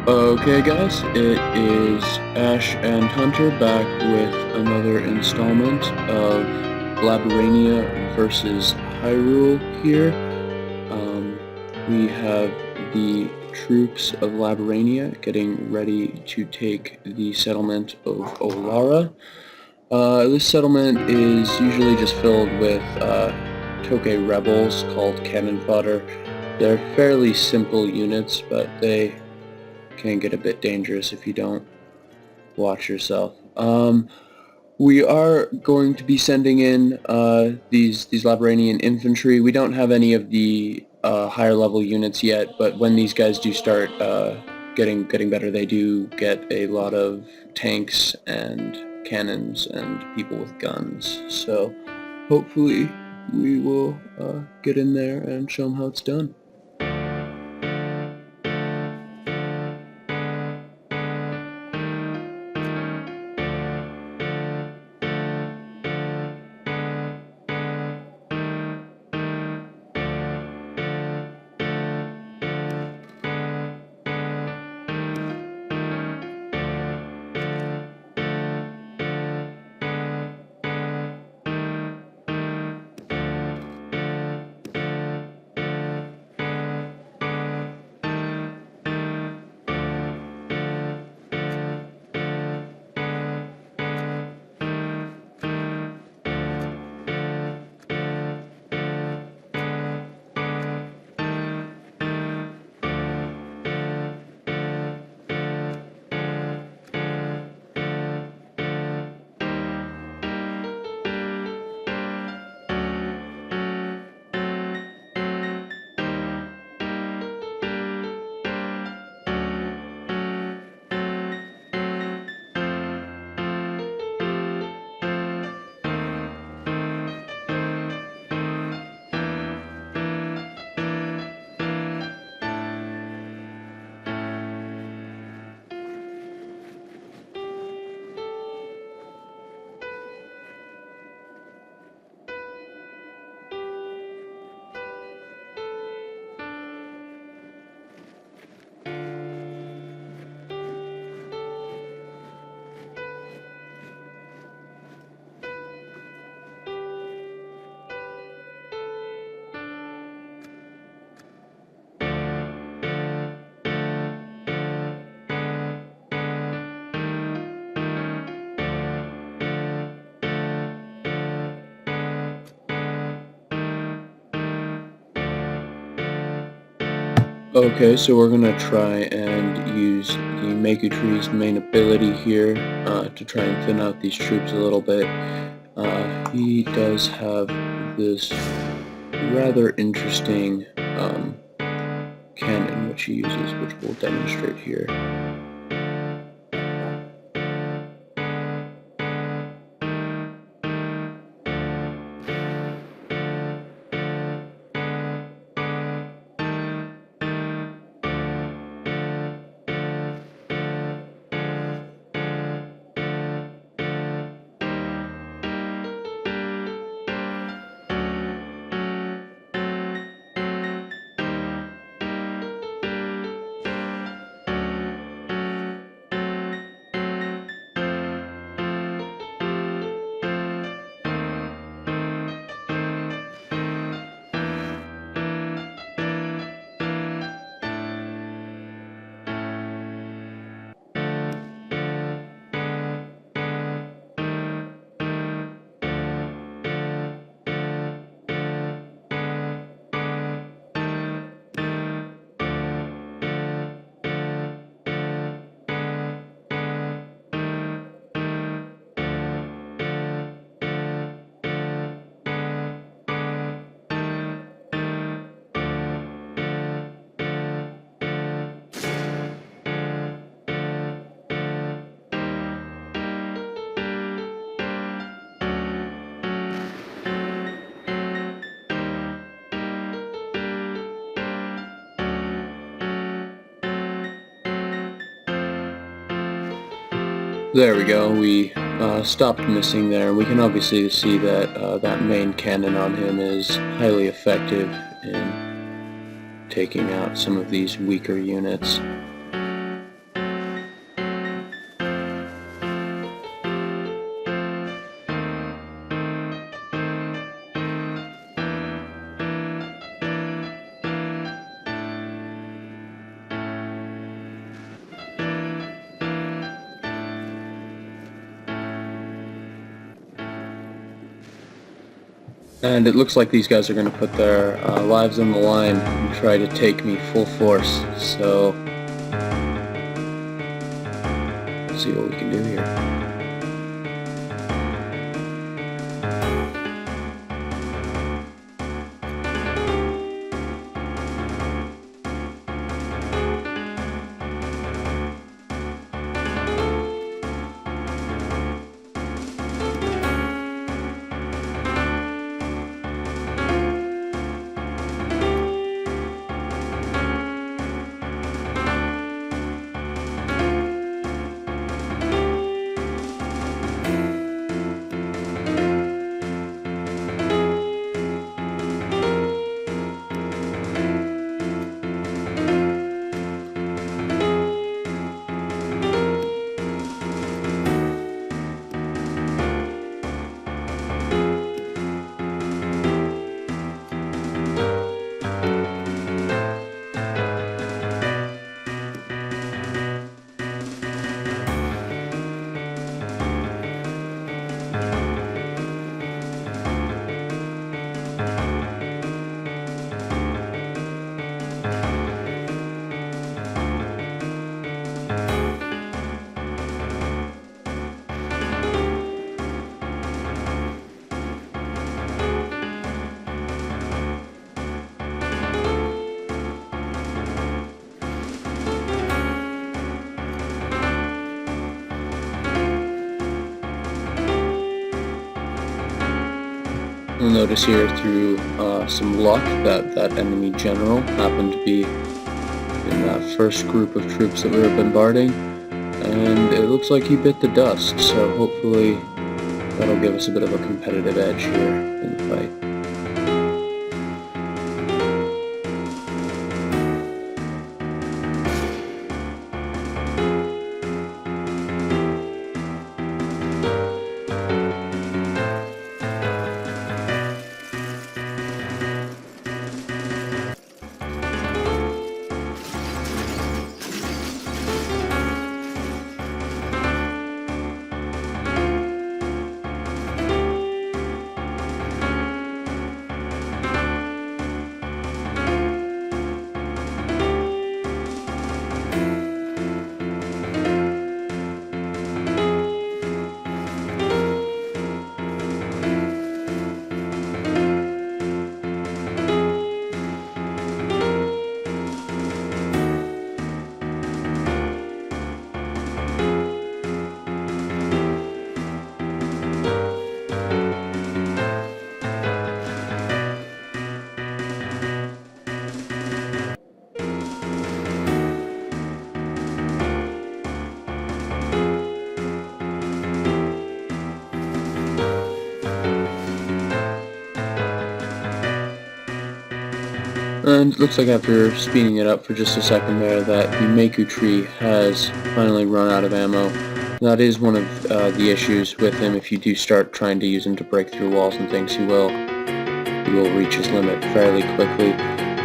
Okay guys, it is Ash and Hunter back with another installment of Labrynna versus Hyrule here. We have the troops of Labrynna getting ready to take the settlement of Olara. This settlement is usually just filled with Toke rebels called cannon fodder. They're fairly simple units, but they can get a bit dangerous if you don't watch yourself. We are going to be sending in these Labranian infantry. We don't have any of the higher level units yet, but when these guys do start getting better, they do get a lot of tanks and cannons and people with guns. So hopefully we will get in there and show them how it's done. Okay, so we're gonna try and use the Maku Tree's main ability here to try and thin out these troops a little bit. He does have this rather interesting cannon which he uses, which we'll demonstrate here. There we go, we stopped missing there. We can obviously see that that main cannon on him is highly effective in taking out some of these weaker units. And it looks like these guys are going to put their lives on the line and try to take me full force. So, let's see what we can do here. You'll notice here through some luck that that enemy general happened to be in that first group of troops that we were bombarding, and it looks like he bit the dust, so hopefully that'll give us a bit of a competitive edge here in the fight. And it looks like after speeding it up for just a second there that the Maku Tree has finally run out of ammo. That is one of the issues with him. If you do start trying to use him to break through walls and things, he will reach his limit fairly quickly.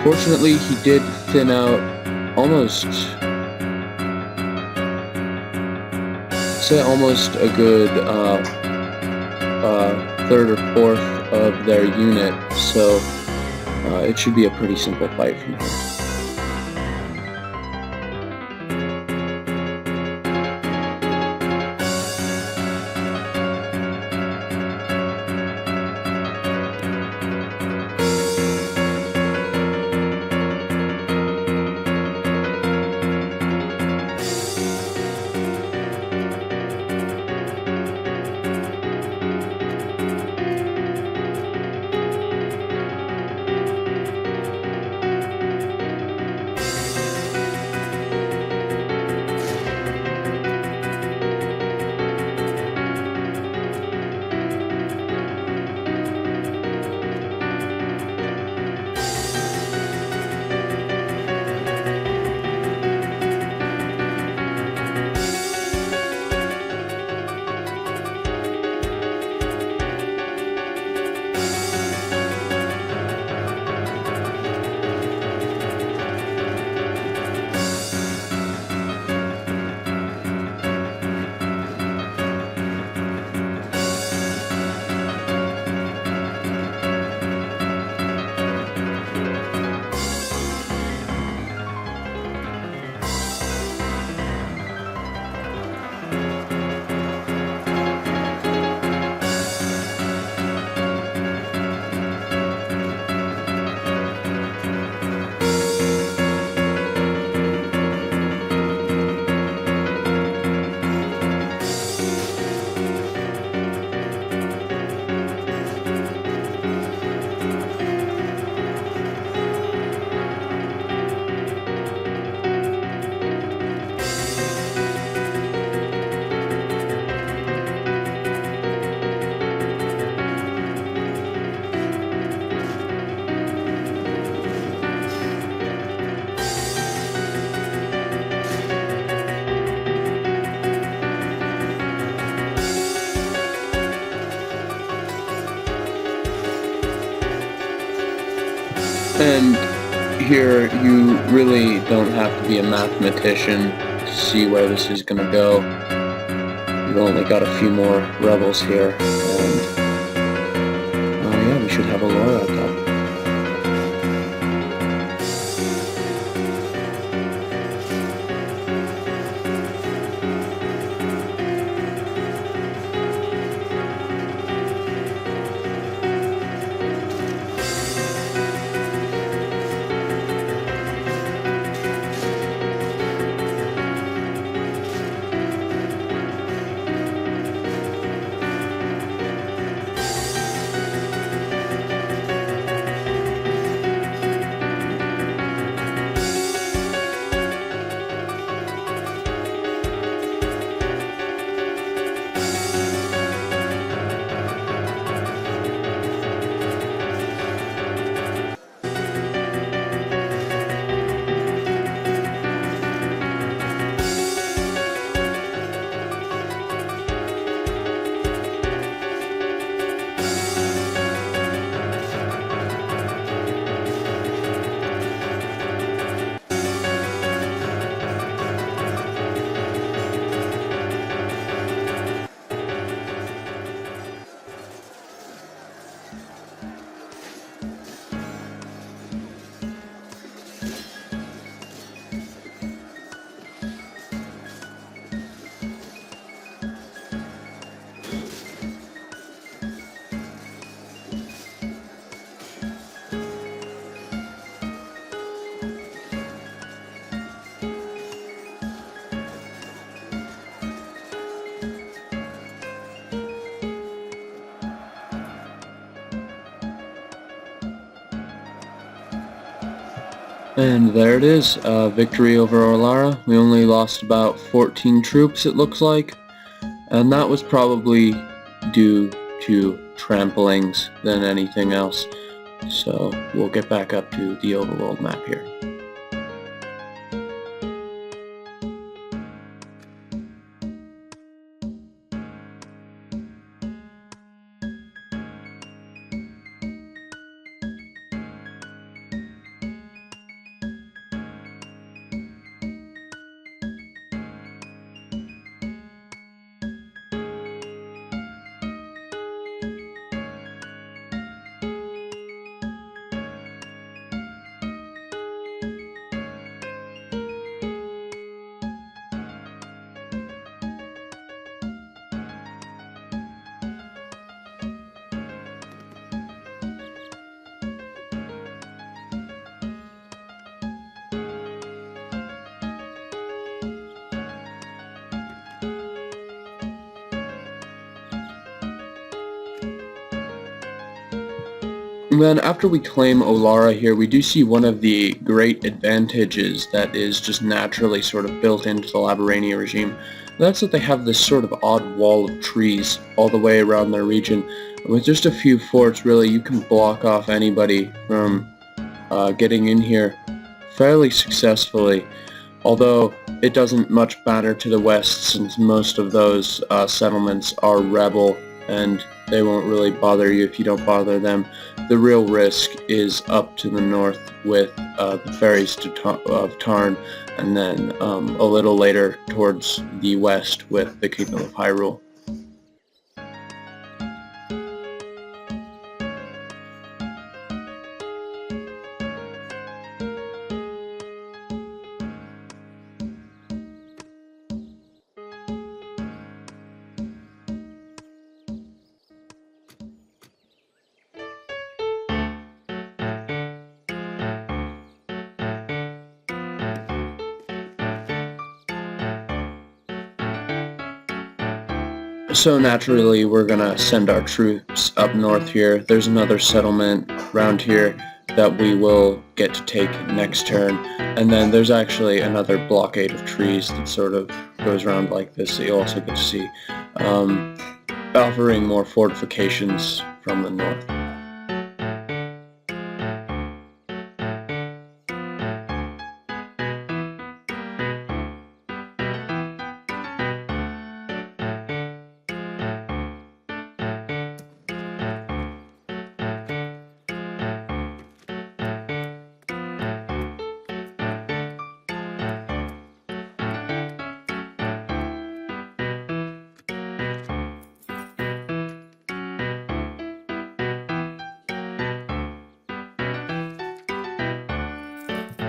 Fortunately, he did thin out almost a good third or fourth of their unit, so it should be a pretty simple fight from here. And here, you really don't have to be a mathematician to see where this is going to go. We've only got a few more rebels here, and yeah, we should have Olara at top. And there it is, victory over Olara. We only lost about 14 troops, it looks like, and that was probably due to tramplings than anything else. So we'll get back up to the overworld map here. And then after we claim Olara here, we do see one of the great advantages that is just naturally sort of built into the Labrynna regime. And that's that they have this sort of odd wall of trees all the way around their region. And with just a few forts, really, you can block off anybody from getting in here fairly successfully. Although it doesn't much matter to the west, since most of those settlements are rebel and they won't really bother you if you don't bother them. The real risk is up to the north with the ferries of Tarn, and then a little later towards the west with the Kingdom of Hyrule. So naturally, we're gonna send our troops up north here. There's another settlement around here that we will get to take next turn. And then there's actually another blockade of trees that sort of goes around like this that you'll also get to see, offering more fortifications from the north.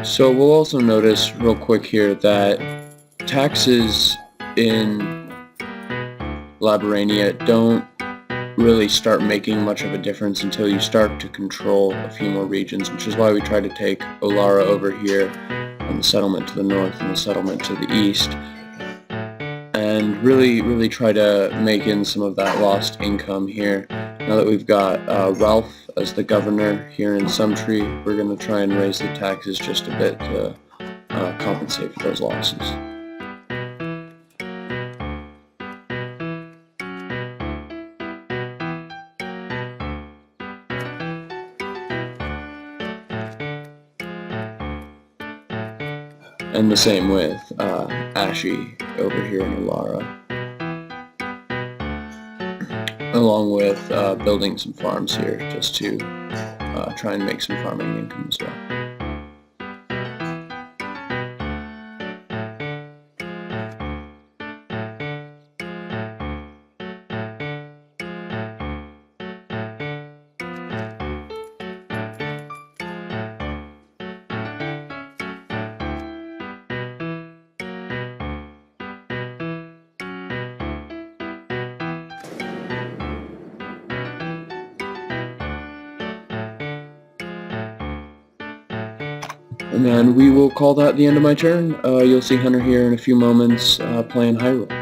So we'll also notice real quick here that taxes in Labrynna don't really start making much of a difference until you start to control a few more regions, which is why we try to take Olara over here on the settlement to the north and the settlement to the east, and really try to make in some of that lost income here. Now that we've got Ralph as the governor here in Tree, we're going to try and raise the taxes just a bit to compensate for those losses. And the same with Ashy over here in Olara, along with building some farms here just to try and make some farming income as well. And then we will call that the end of my turn. You'll see Hunter here in a few moments playing Hyrule.